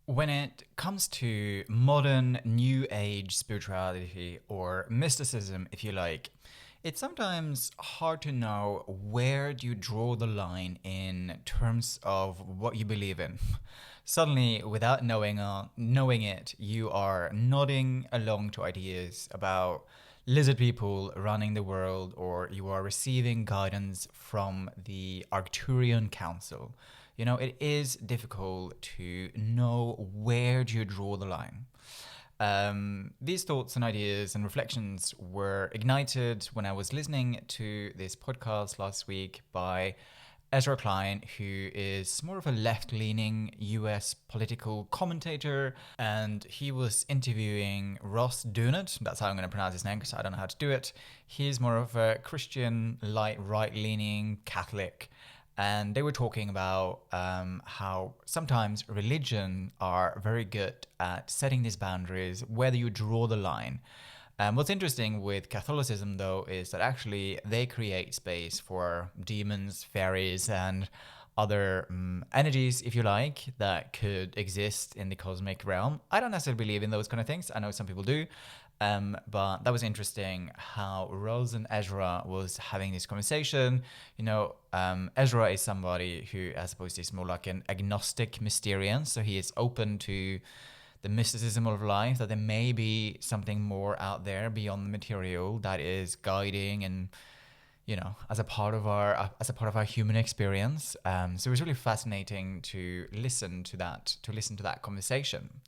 When it comes to modern New Age spirituality or mysticism, if you like, it's sometimes hard to know where do you draw the line in terms of what you believe in. Suddenly, without knowing it, you are nodding along to ideas about lizard people running the world, or you are receiving guidance from the Arcturian Council. It is difficult to know where do you draw the line. These thoughts and ideas and reflections were ignited when I was listening to this podcast last week by Ezra Klein, who is more of a left-leaning US political commentator, and he was interviewing Ross Doonat. That's how I'm going to pronounce his name because I don't know how to do it. He's more of a Christian, light, right-leaning Catholic, and they were talking about how sometimes religion are very good at setting these boundaries, whether you draw the line. What's interesting with Catholicism, though, is that actually they create space for demons, fairies, and other energies, if you like, that could exist in the cosmic realm. I don't necessarily believe in those kind of things. I know some people do. But that was interesting how Rose and Ezra was having this conversation. Ezra is somebody who, I suppose, is more like an agnostic Mysterian. So he is open to the mysticism of life, that there may be something more out there beyond the material that is guiding and as a part of our human experience. So it was really fascinating to listen to that conversation.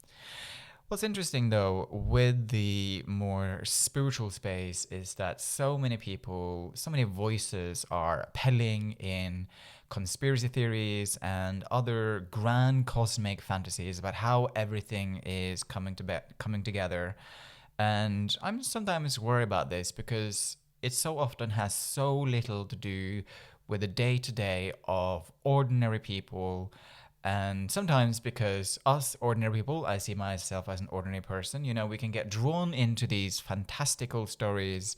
What's interesting, though, with the more spiritual space is that so many people, so many voices are peddling in conspiracy theories and other grand cosmic fantasies about how everything is coming together. And I'm sometimes worried about this because it so often has so little to do with the day-to-day of ordinary people. And sometimes because us ordinary people, I see myself as an ordinary person, we can get drawn into these fantastical stories,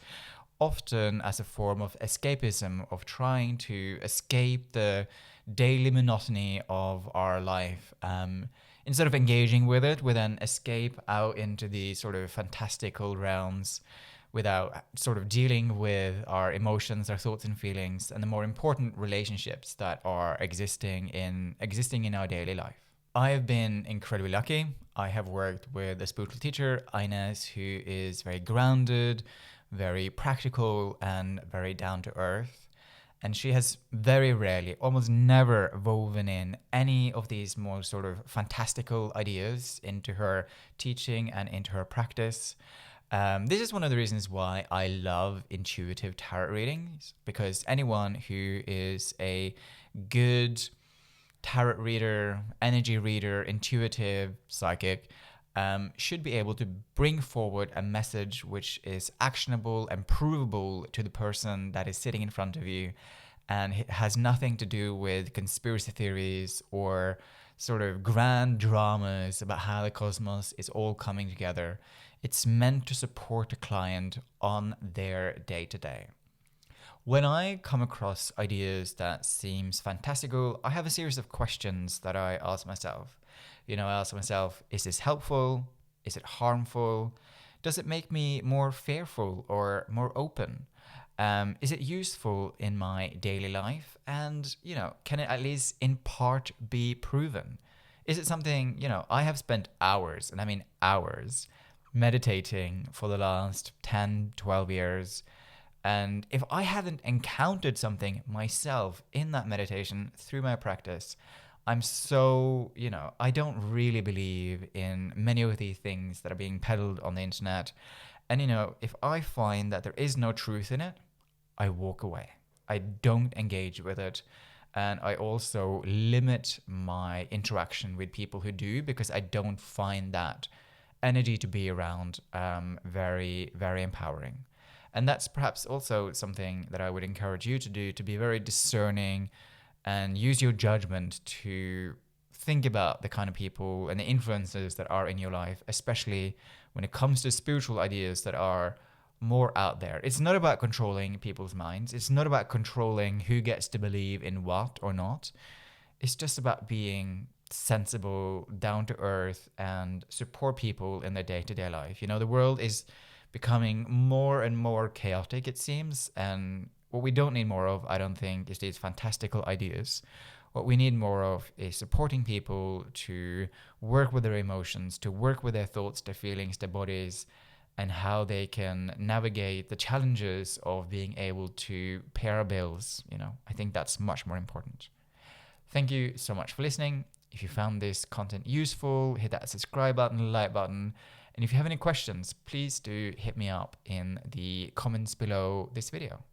often as a form of escapism, of trying to escape the daily monotony of our life. Instead of engaging with it, we then escape out into the sort of fantastical realms without sort of dealing with our emotions, our thoughts and feelings, and the more important relationships that are existing in our daily life. I have been incredibly lucky. I have worked with a spiritual teacher, Ines, who is very grounded, very practical, and very down to earth. And she has very rarely, almost never, woven in any of these more sort of fantastical ideas into her teaching and into her practice. This is one of the reasons why I love intuitive tarot readings, because anyone who is a good tarot reader, energy reader, intuitive, psychic, should be able to bring forward a message which is actionable and provable to the person that is sitting in front of you, and it has nothing to do with conspiracy theories or sort of grand dramas about how the cosmos is all coming together. It's meant to support the client on their day-to-day. When I come across ideas that seems fantastical, I have a series of questions that I ask myself. I ask myself, is this helpful? Is it harmful? Does it make me more fearful or more open? Is it useful in my daily life? And, can it at least in part be proven? Is it something, I have spent hours, and I mean hours, meditating for the last 10, 12 years. And if I haven't encountered something myself in that meditation through my practice, I'm so, I don't really believe in many of the things that are being peddled on the internet. And, if I find that there is no truth in it, I walk away. I don't engage with it. And I also limit my interaction with people who do, because I don't find that energy to be around very, very empowering. And that's perhaps also something that I would encourage you to do, to be very discerning and use your judgment to think about the kind of people and the influences that are in your life, especially when it comes to spiritual ideas that are more out there. It's not about controlling people's minds. It's not about controlling who gets to believe in what or not. It's just about being sensible, down to earth, and support people in their day to day life. You know, the world is becoming more and more chaotic, it seems. And what we don't need more of, I don't think, is these fantastical ideas. What we need more of is supporting people to work with their emotions, to work with their thoughts, their feelings, their bodies, and how they can navigate the challenges of being able to pay our bills. You know, I think that's much more important. Thank you so much for listening. If you found this content useful, hit that subscribe button, like button. And if you have any questions, please do hit me up in the comments below this video.